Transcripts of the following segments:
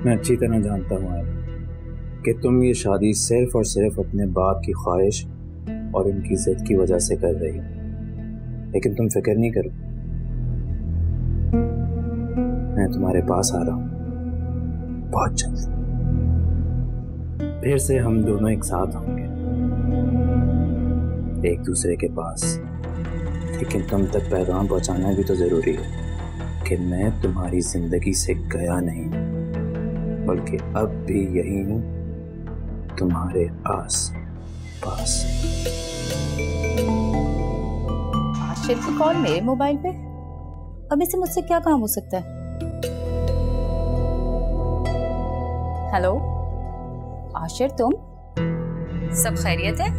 मैं अच्छी तरह जानता हूँ कि तुम ये शादी सिर्फ और सिर्फ अपने बाप की ख्वाहिश और उनकी जिद की वजह से कर रही हो, लेकिन तुम फिक्र नहीं करो, मैं तुम्हारे पास आ रहा हूँ बहुत जल्द। फिर से हम दोनों एक साथ होंगे, एक दूसरे के पास। लेकिन तुम तक पैगाम पहुंचाना भी तो जरूरी है कि मैं तुम्हारी जिंदगी से गया नहीं, बल्कि अब भी यही हूं, तुम्हारे आस पास। आशिर की कॉल मेरे मोबाइल पे? अब इसे मुझसे क्या काम हो सकता है? हेलो आशिर, तुम? सब खैरियत है?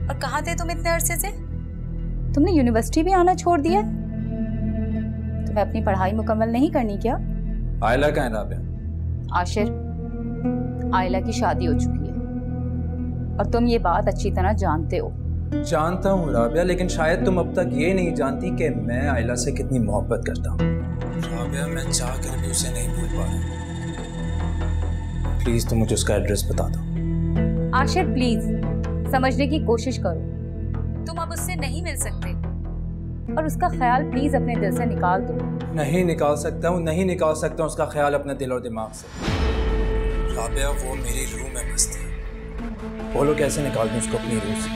और कहाँ थे तुम इतने अरसे से? तुमने यूनिवर्सिटी भी आना छोड़ दिया? तुम्हें अपनी पढ़ाई मुकम्मल नहीं करनी क्या? आयला कहाँ है राबिया? आशिर, आयला की शादी हो चुकी है और तुम ये बात अच्छी तरह जानते हो। जानता हूँ राबिया, लेकिन शायद तुम अब तक ये नहीं जानती कि मैं आयला से कितनी मोहब्बत करता हूँ। राबिया, मैं चाह कर भी उसे नहीं भूल पा रहा। प्लीज तुम मुझे उसका एड्रेस बता दो। आशिर प्लीज समझने की कोशिश करो, तुम अब उससे नहीं मिल सकते और उसका ख्याल प्लीज अपने दिल से निकाल दो। नहीं निकाल सकता हूँ, नहीं निकाल सकता हूँ उसका ख्याल अपने दिल और दिमाग से। राबिया, वो मेरी रूह में बसती है। बोलो कैसे निकाल दूँ उसको अपनी रूह से?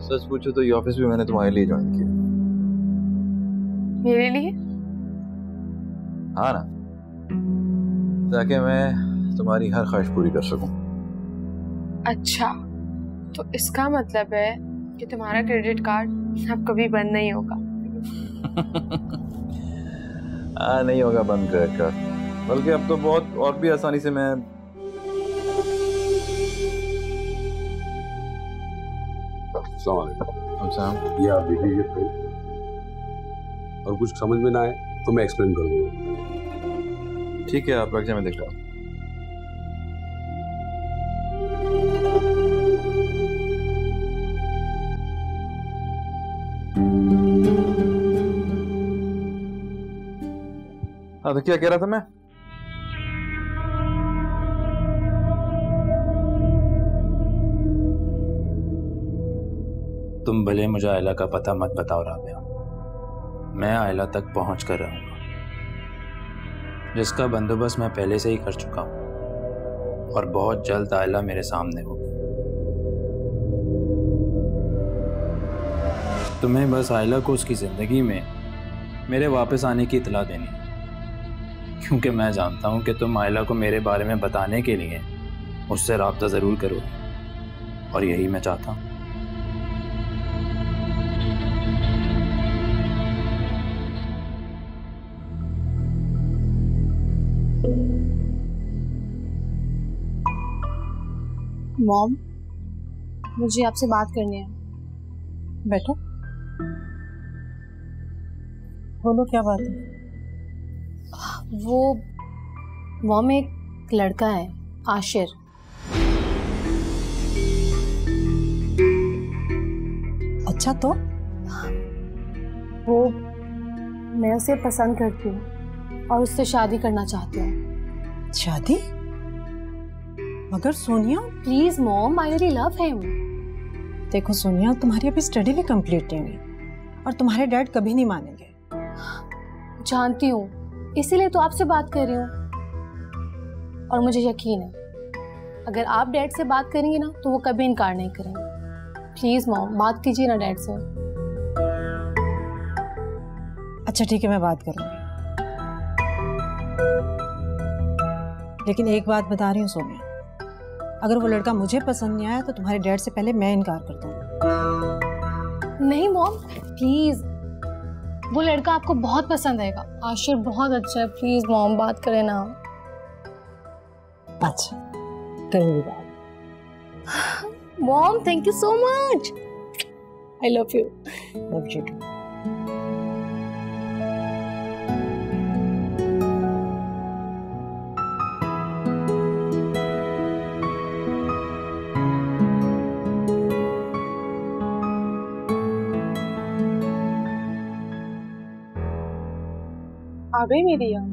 सच पूछो तो ये ऑफिस भी मैंने तुम्हारे लिए ज्वाइन किया। मेरे लिए? हाँ ना, ताकि मैं तुम्हारी हर ख्वाहिश पूरी कर सकूं। अच्छा, तो इसका मतलब है कि तुम्हारा क्रेडिट कार्ड अब कभी बंद नहीं होगा। हाँ, नहीं होगा बंद क्रेडिट कार्ड, बल्कि अब तो बहुत और भी आसानी से मैं ये आप देख लीजिए फाइल, और कुछ समझ में ना आए तो मैं एक्सप्लेन कर दूंगा। ठीक है, आप रख जाए, मैं देख रहा हूँ। हाँ, तो क्या कह रहा था मैं? तुम भले मुझे आयला का पता मत बताओ राबिया, मैं आयला तक पहुंच कर रहूंगा, जिसका बंदोबस्त मैं पहले से ही कर चुका हूं, और बहुत जल्द आयला मेरे सामने होगी। तुम्हें बस आयला को उसकी जिंदगी में मेरे वापस आने की इतला देनी है, क्योंकि मैं जानता हूं कि तुम आयला को मेरे बारे में बताने के लिए मुझसे राब्ता जरूर करोगे, और यही मैं चाहता हूं। मॉम, मुझे आपसे बात करनी है। बैठो, बोलो क्या बात है? वो मॉम, एक लड़का है आशिर। अच्छा, तो वो, मैं उसे पसंद करती हूँ और उससे शादी करना चाहती हूँ। शादी? मगर Sonia. Please mom, I really love him. देखो सोनिया, तुम्हारी अभी स्टडी भी कंप्लीट नहीं हुई और तुम्हारे डैड कभी नहीं मानेंगे। जानती हूँ, इसीलिए तो आपसे बात कर रही हूँ, और मुझे यकीन है अगर आप डैड से बात करेंगे ना तो वो कभी इनकार नहीं करेंगे। प्लीज मॉम, बात कीजिए ना डैड से। अच्छा ठीक है, मैं बात करूंगी, लेकिन एक बात बता रही हूँ सोनिया, अगर वो लड़का मुझे पसंद नहीं आया तो तुम्हारे डैड से पहले मैं इनकार कर दूंगी। नहीं मॉम, प्लीज, वो लड़का आपको बहुत पसंद आएगा। आशिर बहुत अच्छा है। प्लीज मॉम, बात करें ना। अच्छा, करूंगी बात। Mom, thank you so much. I love you. Love you too. आ गई मेरी याद।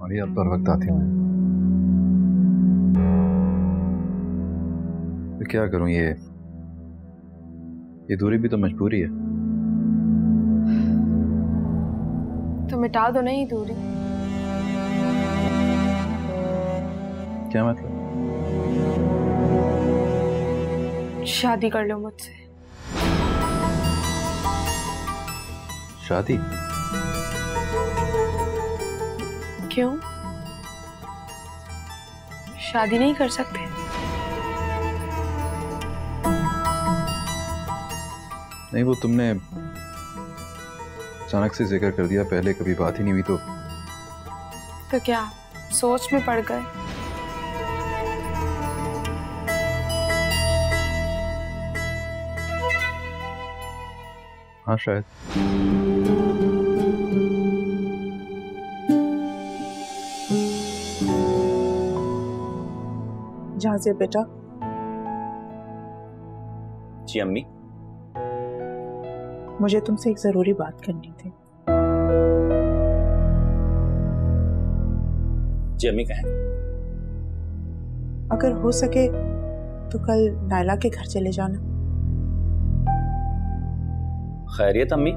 और ये अब पर वक्त आती हूँ तो क्या करूं, ये दूरी भी तो मजबूरी है। तो मिटा दो ना ये दूरी। क्या मतलब? शादी कर लो मुझसे। शादी? क्यों? शादी नहीं कर सकते? नहीं, वो तुमने अचानक से जिक्र कर दिया, पहले कभी बात ही नहीं हुई तो क्या सोच में पड़ गए? हाँ शायद। जहाज़े बेटा। जी अम्मी। मुझे तुमसे एक जरूरी बात करनी थी। जी अम्मी कहें। अगर हो सके तो कल नायला के घर चले जाना। खैरियत अम्मी?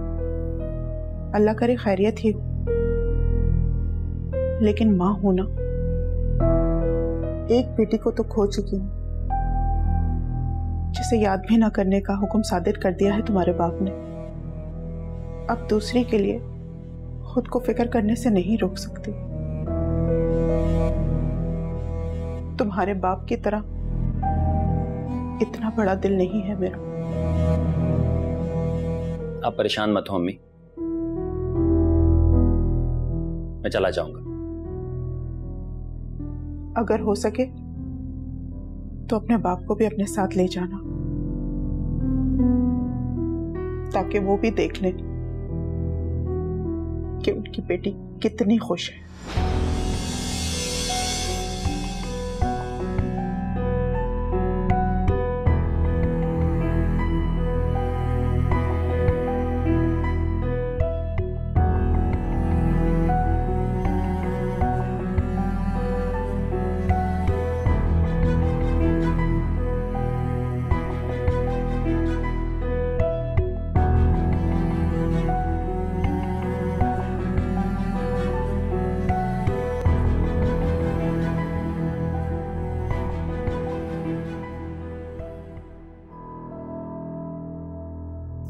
अल्लाह करे खैरियत ही हो, लेकिन माँ हूं ना, एक बेटी को तो खो चुकी हूं, जिसे याद भी ना करने का हुक्म सादिर कर दिया है तुम्हारे बाप ने। अब दूसरी के लिए खुद को फिक्र करने से नहीं रोक सकती। तुम्हारे बाप की तरह इतना बड़ा दिल नहीं है मेरा। आप परेशान मत हो अम्मी, मैं चला जाऊंगा। अगर हो सके तो अपने बाप को भी अपने साथ ले जाना, ताकि वो भी देख ले कि उनकी बेटी कितनी खुश है।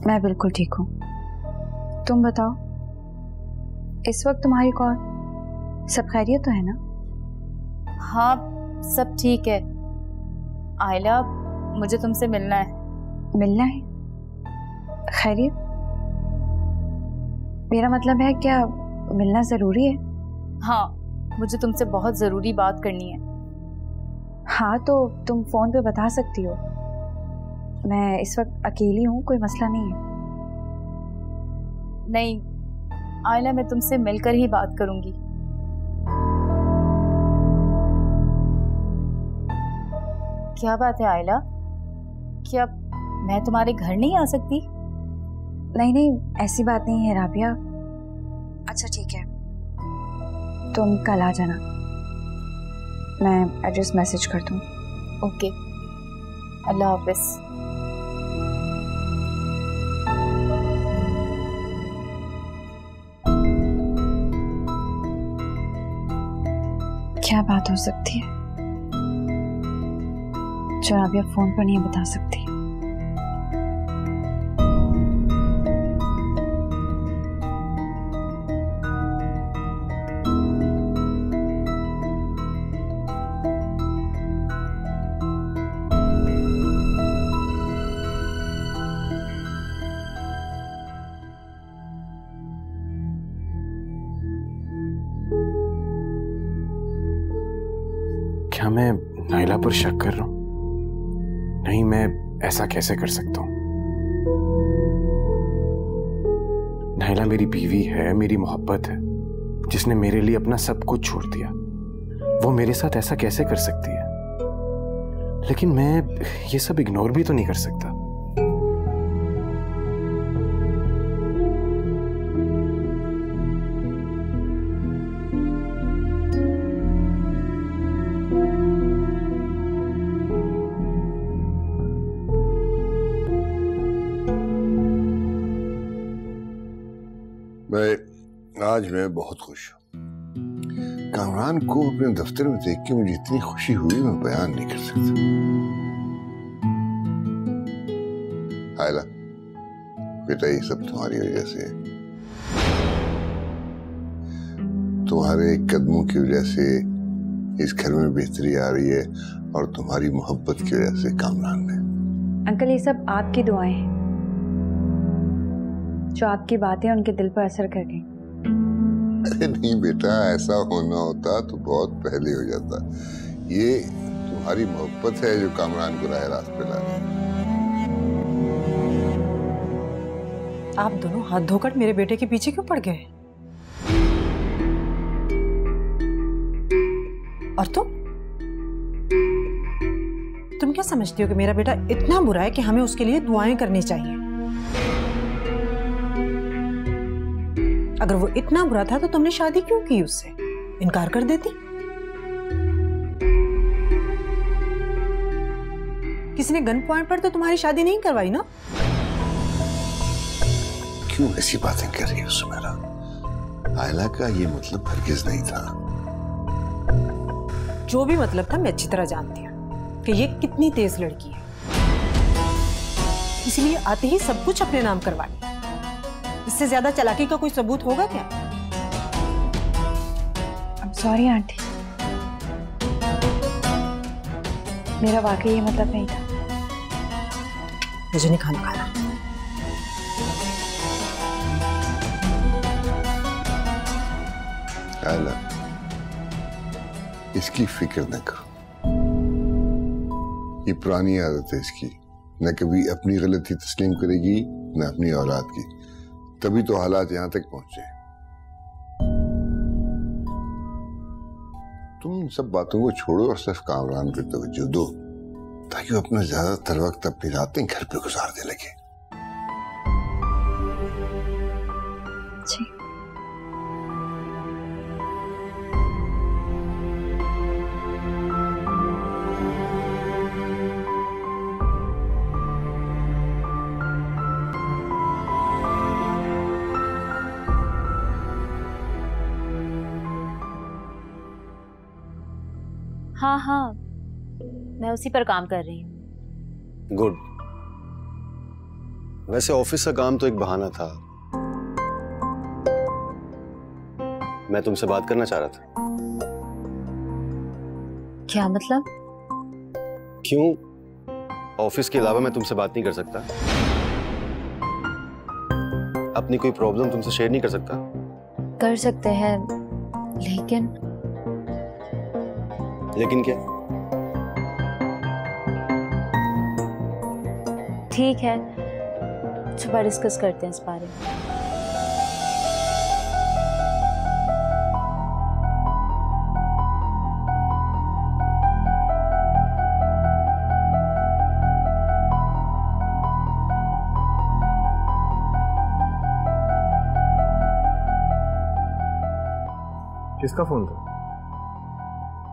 मैं बिल्कुल ठीक हूँ। तुम बताओ, इस वक्त तुम्हारी कॉल, सब खैरियत तो है ना? हाँ सब ठीक है। आयला, मुझे तुमसे मिलना है। मिलना है? खैरियत? मेरा मतलब है क्या मिलना जरूरी है? हाँ, मुझे तुमसे बहुत जरूरी बात करनी है। हाँ तो तुम फोन पे बता सकती हो, मैं इस वक्त अकेली हूँ, कोई मसला नहीं है। नहीं आयला, मैं तुमसे मिलकर ही बात करूंगी। क्या बात है आयला, क्या मैं तुम्हारे घर नहीं आ सकती? नहीं नहीं, ऐसी बात नहीं है राबिया। अच्छा ठीक है, तुम कल आ जाना, मैं एड्रेस मैसेज कर दूँ। ओके, अल्लाह हाफिज। क्या बात हो सकती है जो राबिया फोन पर नहीं बता सकती? क्या मैं नायला पर शक कर रहा हूं? नहीं, मैं ऐसा कैसे कर सकता हूं? नायला मेरी बीवी है, मेरी मोहब्बत है, जिसने मेरे लिए अपना सब कुछ छोड़ दिया। वो मेरे साथ ऐसा कैसे कर सकती है? लेकिन मैं ये सब इग्नोर भी तो नहीं कर सकता। आज मैं बहुत खुश हूँ। कामरान को अपने दफ्तर में देख के मुझे इतनी खुशी हुई मैं बयान नहीं कर सकता। आयला बेटा, ये सब तुम्हारी वजह से है। तुम्हारे कदमों की वजह से इस घर में बेहतरी आ रही है और तुम्हारी मोहब्बत की वजह से कामरान में। अंकल, ये सब आपकी दुआएं हैं, जो आपकी बातें उनके दिल पर असर कर गई। अरे नहीं बेटा, ऐसा होना होता तो बहुत पहले हो जाता। ये तुम्हारी मोहब्बत है जो कामरान को राह रास्त पे ला रही है। आप दोनों हाथ धोकर मेरे बेटे के पीछे क्यों पड़ गए? और तुम क्या समझती हो कि मेरा बेटा इतना बुरा है कि हमें उसके लिए दुआएं करनी चाहिए? अगर वो इतना बुरा था तो तुमने शादी क्यों की उससे? इनकार कर देती। किसी ने गन पॉइंट पर तो तुम्हारी शादी नहीं करवाई ना? क्यों ऐसी बातें कर रही हो सुमेरा? आयला का ये मतलब हरगिज नहीं था। जो भी मतलब था मैं अच्छी तरह जानती हूँ कि ये कितनी तेज लड़की है, इसलिए आते ही सब कुछ अपने नाम करवा लिया। इससे ज्यादा चालाकी का कोई सबूत होगा क्या? I'm sorry आंटी, मेरा वाकई ये मतलब नहीं था। मुझे नहीं खाना खाना। आयला, इसकी फिक्र न करो। ये पुरानी आदत है इसकी, न कभी अपनी गलती तस्लीम करेगी न अपनी औलाद की। तभी तो हालात यहां तक पहुंचे। तुम इन सब बातों को छोड़ो और सिर्फ कामरान को तवज्जो दो, ताकि वो अपना ज्यादातर वक्त अपनी रातें घर पे गुजारने लगे। जी। हाँ हाँ, मैं उसी पर काम कर रही हूँ। गुड। वैसे ऑफिस का काम तो एक बहाना था। मैं तुमसे बात करना चाह रहा था। क्या मतलब? क्यों? ऑफिस के अलावा मैं तुमसे बात नहीं कर सकता? अपनी कोई प्रॉब्लम तुमसे शेयर नहीं कर सकता? कर सकते हैं, लेकिन क्या? ठीक है, सुबह डिस्कस करते हैं इस बारे में। किसका फोन था?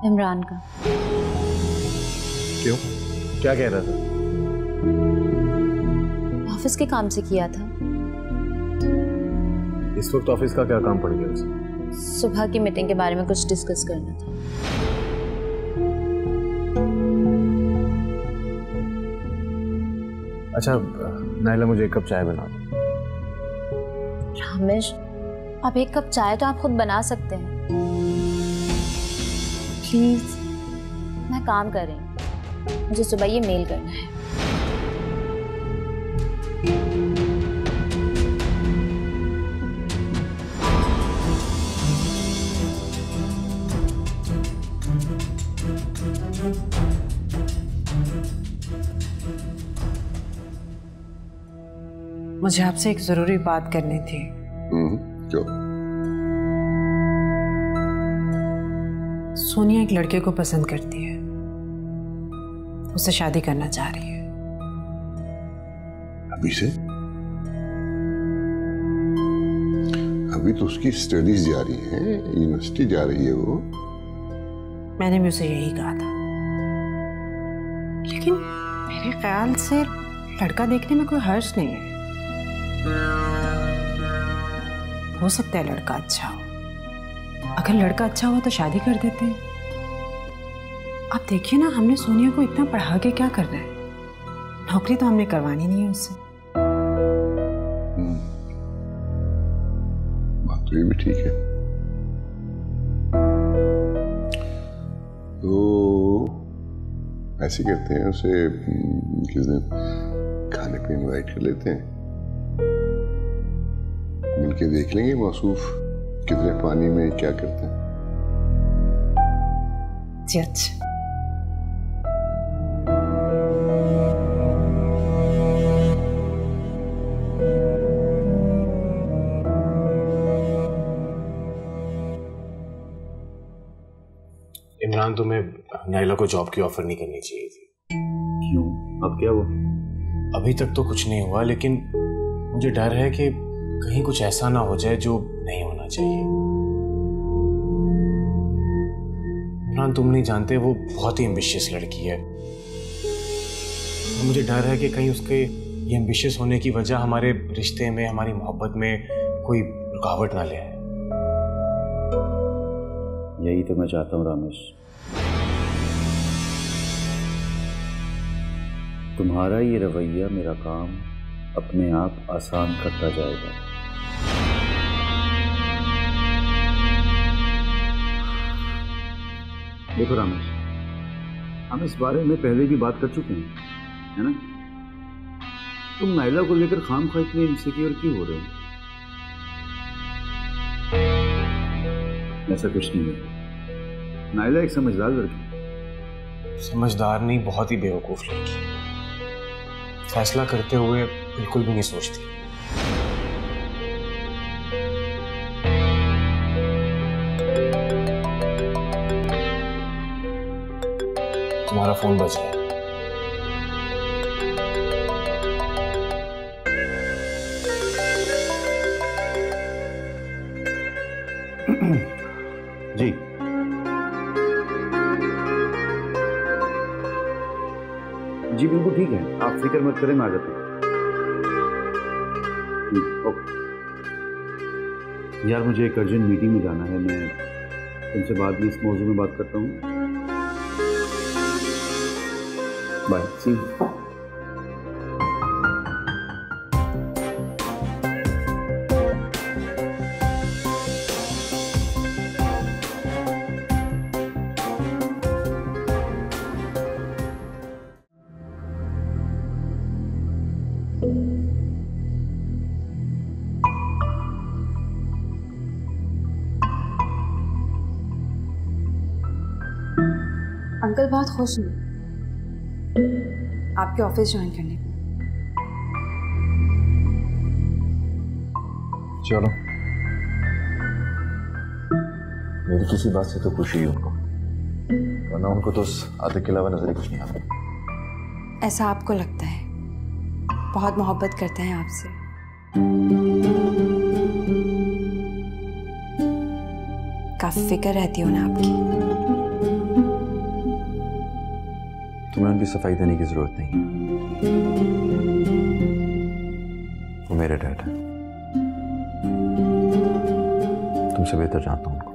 इमरान का। क्यों? क्या कह रहा था? ऑफिस के काम से किया था। इस वक्त ऑफिस का क्या काम पड़ गया उसे? सुबह की मीटिंग के बारे में कुछ डिस्कस करना था। अच्छा नाइला, मुझे एक कप चाय बना दो। रामेश, अब एक कप चाय तो आप खुद बना सकते हैं। प्लीज, मैं काम कर रही हूँ, मुझे सुबह ये मेल करना है। मुझे आपसे एक जरूरी बात करनी थी। क्यों? सोनिया एक लड़के को पसंद करती है, उससे शादी करना चाह रही है। अभी से? अभी तो उसकी स्टडीज जारी हैं, यूनिवर्सिटी जा रही है वो। मैंने भी उसे यही कहा था, लेकिन मेरे ख्याल से लड़का देखने में कोई हर्ज नहीं है। हो सकता है लड़का अच्छा हो। अगर लड़का अच्छा हो तो शादी कर देते हैं। आप देखिए ना, हमने सोनिया को इतना पढ़ा के क्या कर रहे हैं। नौकरी तो हमने करवानी नहीं है उससे। बात तो ये भी ठीक है। तो ऐसे करते हैं, उसे किस दिन खाने पे इनवाइट कर लेते हैं, मिलके देख लेंगे मौसूफ कितने पानी में क्या करते हैं। जी अच्छा। इमरान, तुम्हें नाइला को जॉब की ऑफर नहीं करनी चाहिए थी। क्यों? अब क्या हुआ? अभी तक तो कुछ नहीं हुआ, लेकिन मुझे डर है कि कहीं कुछ ऐसा ना हो जाए जो नहीं होना चाहिए। इमरान, तुम नहीं जानते, वो बहुत ही एम्बिशियस लड़की है। मुझे डर है कि कहीं उसके ये एम्बिशियस होने की वजह हमारे रिश्ते में, हमारी मोहब्बत में कोई रुकावट ना ले आए। यही तो मैं चाहता हूँ रामेश। तुम्हारा ये रवैया मेरा काम अपने आप आसान करता जाएगा। देखो रामेश, हम इस बारे में पहले भी बात कर चुके हैं, है ना? तुम नाइला को लेकर खामखा इतने इनसिक्योर क्यों हो रहे हो? ऐसा कुछ नहीं है। नाइला एक समझदार लड़की। समझदार नहीं, बहुत ही बेवकूफ लड़की। फैसला करते हुए बिल्कुल भी नहीं सोचती। तुम्हारा फोन बज रहा है। जी जी बिल्कुल ठीक है, आप फिक्र मत करें, मैं आ जाता हूँ। ओके यार, मुझे एक अर्जेंट मीटिंग में जाना है। मैं तुमसे बाद में इस मौजू में बात करता हूँ। Bye, C you. अंकल बहुत खुश हैं आपके ऑफिस ज्वाइन करने को। चलो, मेरी किसी बात से तो खुशी है उनको, वरना उनको तो उस आतिक के अलावा नजर कुछ नहीं आता। ऐसा आपको लगता है? बहुत मोहब्बत करते हैं आपसे। काफी फिक्र रहती हो ना आपकी। तुम्हें उनकी सफाई देने की जरूरत नहीं, वो मेरे डैड हैं। तुमसे बेहतर जानता हूं उनको।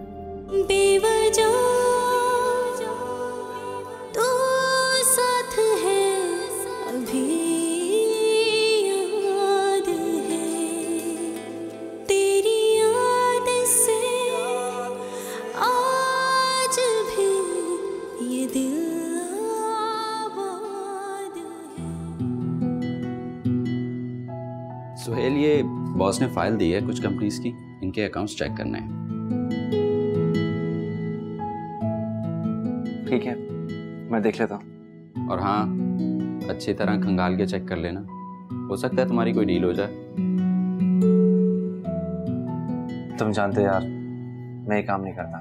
सुहेल, ये बॉस ने फाइल दी है कुछ कंपनीज की, इनके अकाउंट्स चेक करने हैं। ठीक है, मैं देख लेता हूँ। और हाँ, अच्छी तरह खंगाल के चेक कर लेना, हो सकता है तुम्हारी कोई डील हो जाए। तुम जानते यार, मैं ये काम नहीं करता।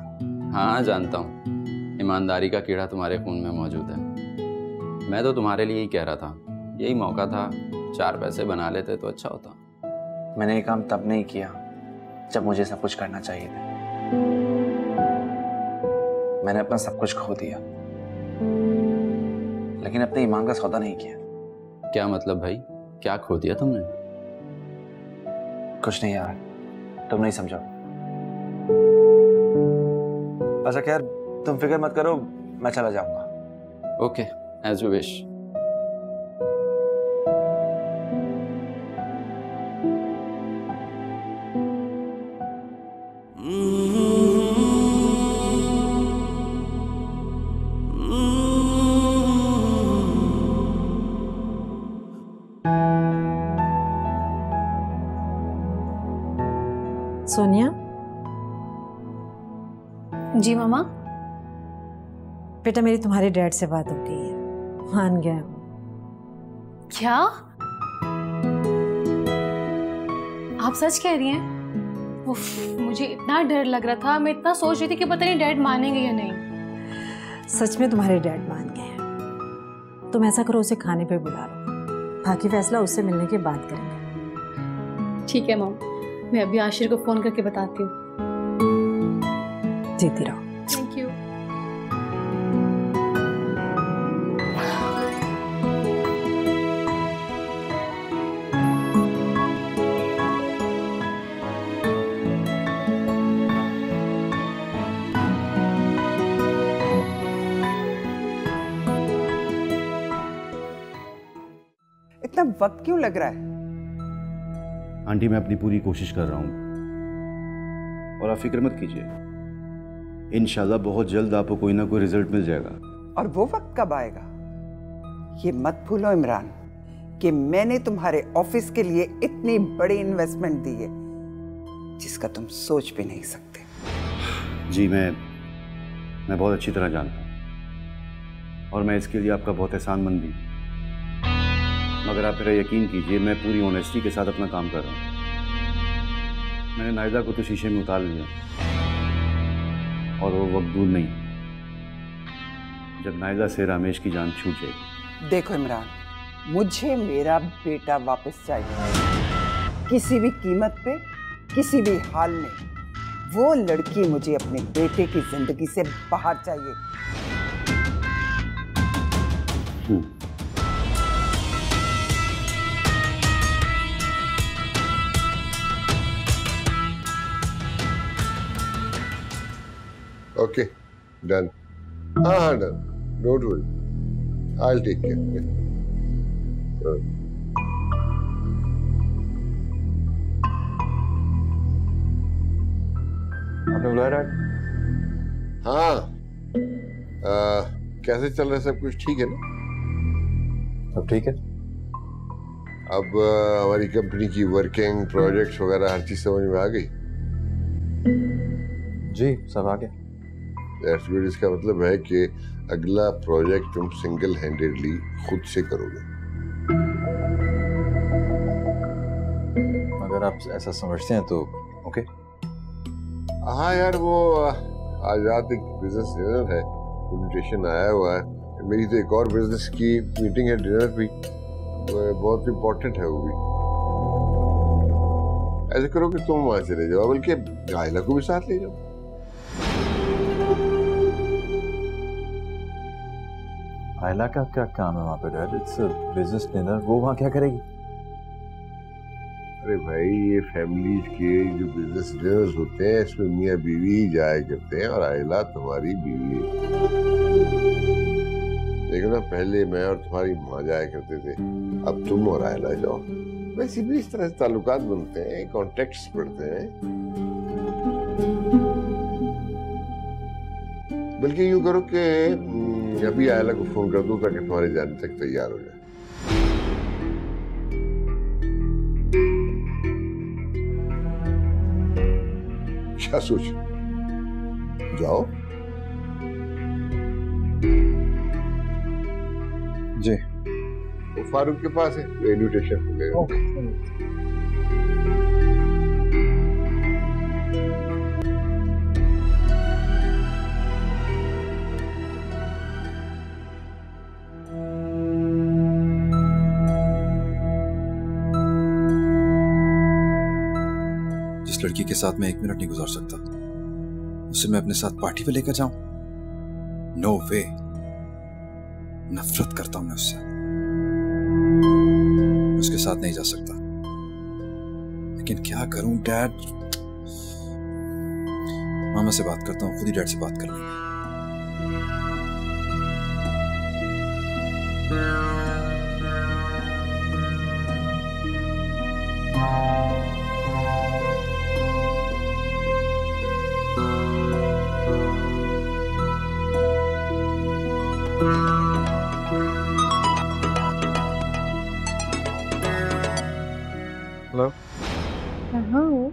हाँ जानता हूँ, ईमानदारी का कीड़ा तुम्हारे खून में मौजूद है। मैं तो तुम्हारे लिए ही कह रहा था, यही मौका था, 4 पैसे बना लेते तो अच्छा होता। मैंने ये काम तब नहीं किया जब मुझे सब कुछ करना चाहिए था। मैंने अपना सब कुछ खो दिया, लेकिन अपने ईमान का सौदा नहीं किया। क्या मतलब भाई, क्या खो दिया तुमने? कुछ नहीं यार, तुम नहीं समझो। अच्छा खैर, तुम फिक्र मत करो, मैं चला जाऊंगा। Okay, as you wish. Sonia. जी मामा। बेटा मेरी तुम्हारे डैड से बात हो गई है, मान गया हूँ। क्या आप सच कह रही हैं? उफ, मुझे इतना डर लग रहा था, मैं इतना सोच रही थी कि पता नहीं डैड मानेंगे या नहीं। सच में तुम्हारे डैड मान गए हैं। तुम ऐसा करो, उसे खाने पे बुला लो, बाकी फैसला उससे मिलने के बाद करेंगे। ठीक है मॉम, मैं अभी आशिर को फोन करके बताती हूँ। जीती रहो। Thank you. इतना वक्त क्यों लग रहा है? आंटी, मैं अपनी पूरी कोशिश कर रहा हूँ और आप फिक्र मत कीजिए, इंशाल्लाह बहुत जल्द आपको कोई ना कोई रिजल्ट मिल जाएगा। और वो वक्त कब आएगा? ये मत भूलो इमरान कि मैंने तुम्हारे ऑफिस के लिए इतनी बड़ी इन्वेस्टमेंट दी है जिसका तुम सोच भी नहीं सकते। जी मैं बहुत अच्छी तरह जानता हूँ और मैं इसके लिए आपका बहुत एहसानमंद भी, मगर आप मेरा यकीन कीजिए, मैं पूरी ऑनेस्टी के साथ अपना काम कर रहा हूँ। मैंने नायदा को तो शीशे में उतार लिया और वो वक्त दूर नहीं जब नायदा से रामेश की जान छूट जाएगी। देखो इमरान, मुझे मेरा बेटा वापस चाहिए, किसी भी कीमत पे, किसी भी हाल में। वो लड़की मुझे अपने बेटे की जिंदगी से बाहर चाहिए। Okay, done. हाँ done, don't worry, I will take care. आपने बुलाया डैड? हाँ, कैसे चल रहा है सब कुछ? ठीक है ना? सब ठीक है। अब हमारी कंपनी की वर्किंग, प्रोजेक्ट्स वगैरह हर चीज समझ में आ गई? जी सब आ गया। That's good। इसका मतलब है कि अगला प्रोजेक्ट तुम सिंगल हैंडेडली खुद से करोगे। अगर आप ऐसा समझते हैं तो ओके। हाँ यार, वो आजाद एक बिजनेस डिनर है, इन्विटेशन आया हुआ है। मेरी तो एक और बिजनेस की मीटिंग है, डिनर भी बहुत इम्पोर्टेंट है वो भी। ऐसे करो कि तुम वहां चले जाओ, बल्कि आयला को भी साथ ले जाओ। आयला का क्या काम है वहाँ पे डैड? इट्स बिजनेस डिनर, वो वहाँ क्या करेगी? अरे भाई, ये फैमिलीज के जो बिजनेस डिनर्स होते हैं इसमें मियाँ बीवी ही जाया करते हैं और आयला तुम्हारी बीवी है। देखो ना, पहले मैं और तुम्हारी माँ जाया करते थे, अब तुम और आयला जाओ। वैसे भी इस तरह से ताल्लुकात बनते हैं, कॉन्टेक्ट्स बढ़ते हैं। बल्कि यूं करो कि अभी आयला को फोन कर दो ताकि तुम्हारे जाने तक तैयार हो जाए। क्या सोच? जाओ। जी वो फारूक के पास है, इन्विटेशन मिलेगा। जिस लड़की के साथ मैं 1 मिनट नहीं गुजार सकता, उसे मैं अपने साथ पार्टी पे लेकर जाऊं? नो वे। नफरत करता हूं मैं उससे, उसके साथ नहीं जा सकता। लेकिन क्या करूं डैड, मामा से बात करता हूँ, खुद ही डैड से बात कर लेंगे। हेलो। कहाँ हो?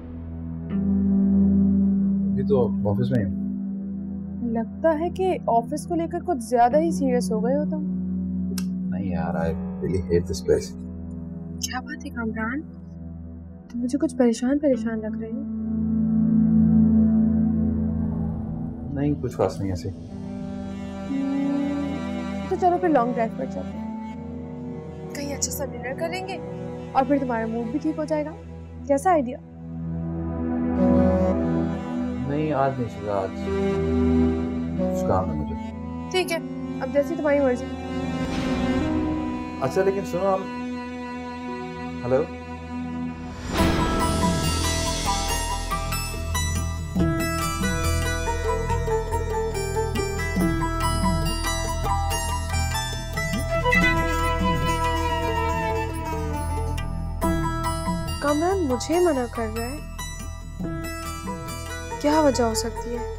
अभी तो ऑफिस में ही हूँ। लगता है कि ऑफिस को लेकर कुछ ज्यादा ही सीरियस हो गए हो तुम। नहीं यार, I really hate this place. क्या बात है कामरान, तुम मुझे कुछ परेशान लग रहे हो। नहीं, कुछ खास नहीं ऐसे। तो चलो फिर लॉन्ग ड्राइव पर चलते हैं, कहीं अच्छा सा डिनर करेंगे और फिर तुम्हारा मूड भी ठीक हो जाएगा। कैसा आइडिया? नहीं, आज नहीं चला, आज कुछ काम है मुझे। ठीक है, अब जैसी तुम्हारी मर्जी। अच्छा लेकिन सुनो, हम हेलो कामरान मुझे मना कर रहा है, क्या वजह हो सकती है?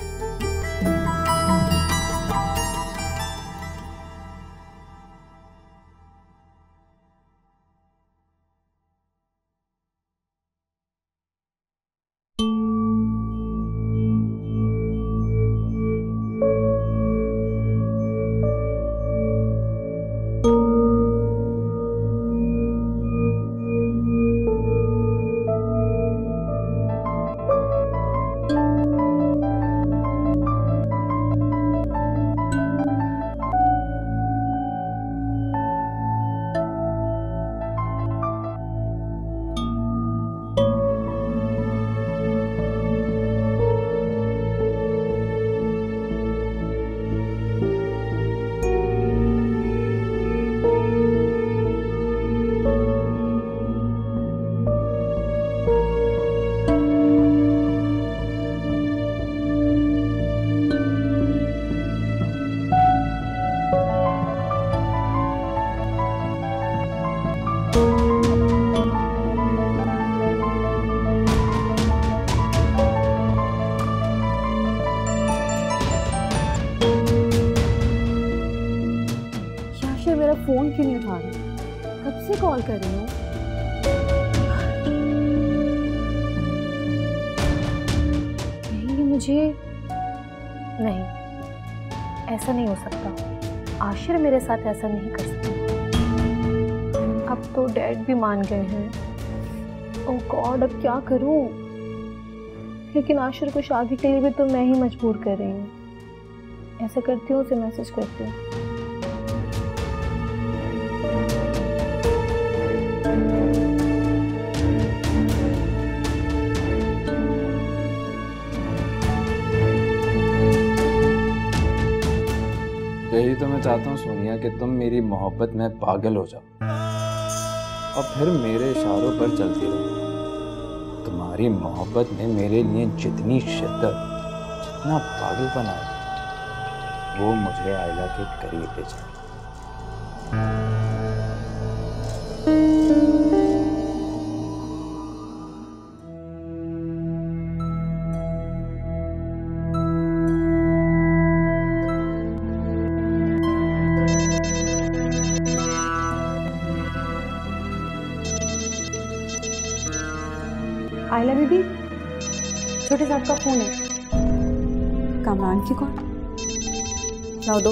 मेरा फोन क्यों नहीं उठा रही? कब से कॉल कर रही हूँ। कहेंगे मुझे नहीं, ऐसा नहीं हो सकता। आशिर मेरे साथ ऐसा नहीं कर सकता। अब तो डैड भी मान गए हैं। ओह गॉड, अब क्या करूँ? लेकिन आशिर को शादी के लिए भी तो मैं ही मजबूर कर रही हूँ। ऐसा करती हूँ, उसे मैसेज करती हूँ। यही तो मैं चाहता हूँ सोनिया कि तुम मेरी मोहब्बत में पागल हो जाओ और फिर मेरे इशारों पर चलती रहो। तुम्हारी मोहब्बत में मेरे लिए जितनी शिद्दत, जितना पागलपन है, वो मुझे आयला के करीब ले जाए। आयला बीबी, छोटे साहब का फोन है। कामरान की कॉल? लाओ दो।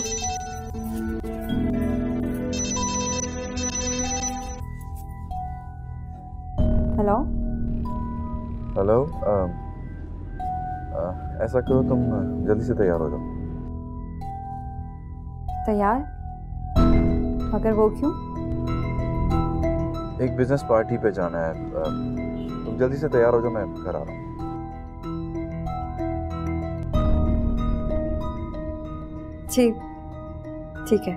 Hello hello. ऐसा करो, तुम जल्दी से तैयार हो जाओ। तैयार? मगर वो क्यों? एक बिजनेस पार्टी पे जाना है। तुम जल्दी से तैयार हो जाओ, मैं घर आ रहा हूँ। ठीक है।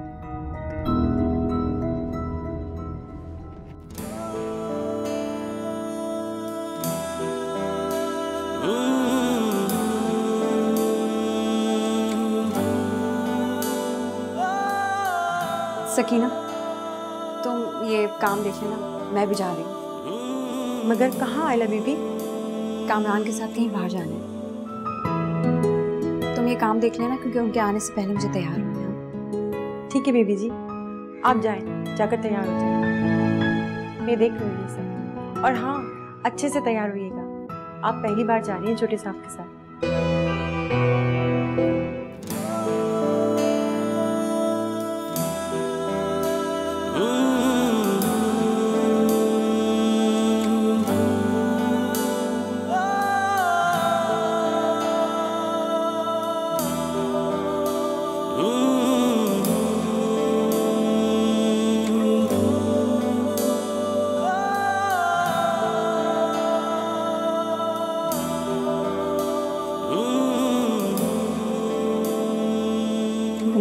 सकीना, तुम ये काम देख लेना, मैं भी जा रही हूँ। मगर कहाँ आयला बीबी? कामरान के साथ कहीं बाहर जाना है। तुम ये काम देख लेना क्योंकि उनके आने से पहले मुझे तैयार होना है। ठीक है बीबी जी, आप जाएं, जाकर तैयार हो जाएं। मैं देख लूँगी ये सब। और हाँ, अच्छे से तैयार होइएगा। आप पहली बार जा रही हैं छोटे साहब के साथ।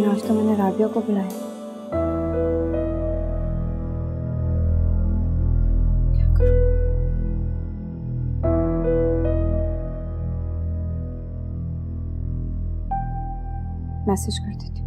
आज तो मैंने राबिया को बुलाया। क्या करूं? मैसेज कर देती हूँ।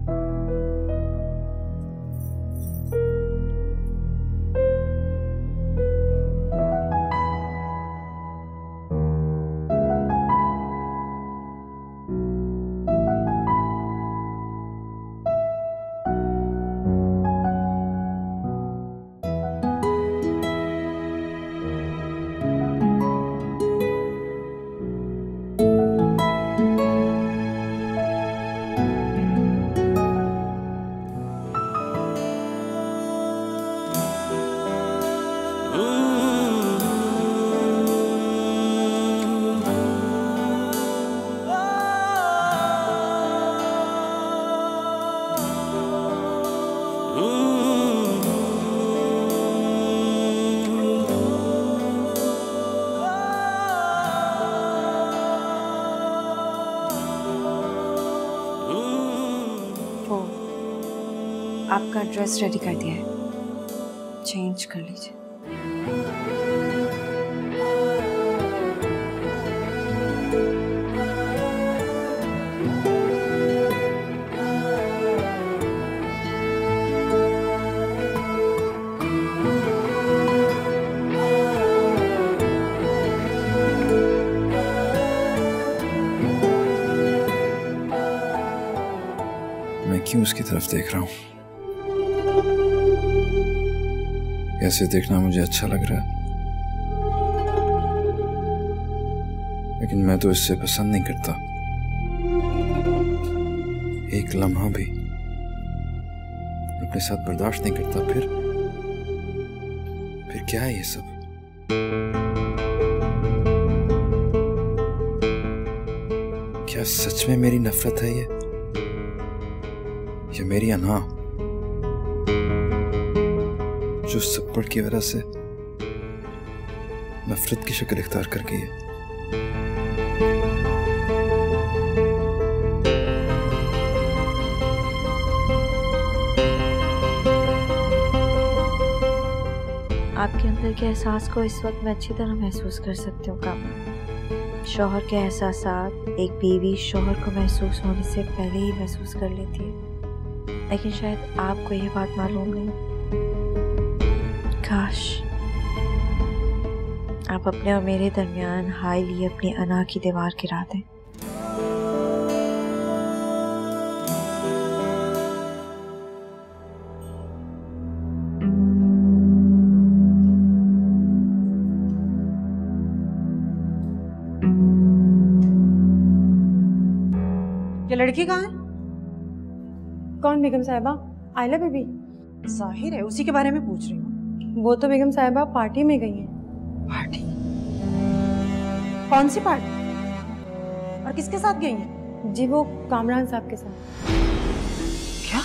आपका ड्रेस रेडी कर दिया है, चेंज कर लीजिए। मैं क्यों उसकी तरफ देख रहा हूँ? ऐसे देखना मुझे अच्छा लग रहा है, लेकिन मैं तो इससे पसंद नहीं करता। एक लम्हा भी अपने साथ बर्दाश्त नहीं करता। फिर क्या है ये सब? क्या सच में मेरी नफरत है ये, या मेरी अना जो सप्पड़ की वजह से नफरत की शक्ल इख्तियार कर गई है? आपके अंदर के एहसास को इस वक्त मैं अच्छी तरह महसूस कर सकती हूँ कामरान। शौहर के एहसासात एक बीवी शौहर को महसूस होने से पहले ही महसूस कर लेती है, लेकिन शायद आपको यह बात मालूम नहीं। काश आप अपने और मेरे दरमियान हाय लिए अपनी अना की दीवार गिरा दें। ये लड़की कहाँ है? कौन बेगम साहिबा? आयला बीबी? जाहिर है उसी के बारे में पूछ रही हूँ। वो तो बेगम साहिबा पार्टी में गई हैं। पार्टी? कौन सी पार्टी? और किसके साथ गई हैं? जी वो कामरान साहब के साथ। क्या?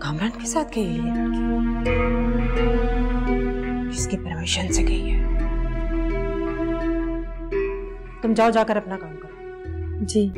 कामरान के साथ गई है ये लड़की? किसकी परमिशन से गई है? तुम जाओ, जाकर अपना काम करो। जी।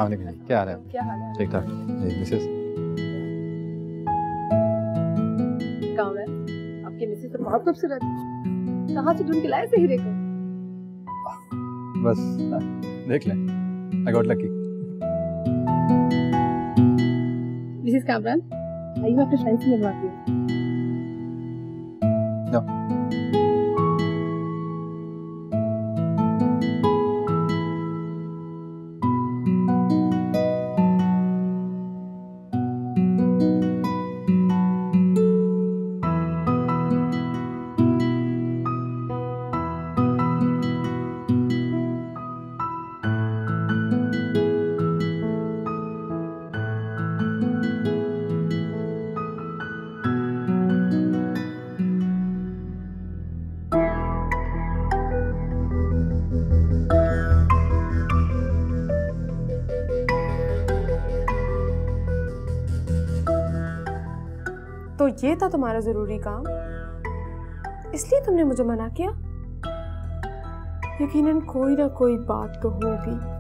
अस्सलाम वालेकुम जी, क्या हाल है? क्या हाल है? ठीक ठाक जी। मिसेस कामरान, आपके मिसेस तो बहुत खूबसूरत है। कहाँ से ढूंढ के लाए हीरे को? बस देख लें, I got lucky. Mrs Kamran, आइए मैं अपने फ्रेंड से मिलवाती हूँ। तो ये था तुम्हारा जरूरी काम, इसलिए तुमने मुझे मना किया? यकीनन कोई ना कोई बात तो होगी।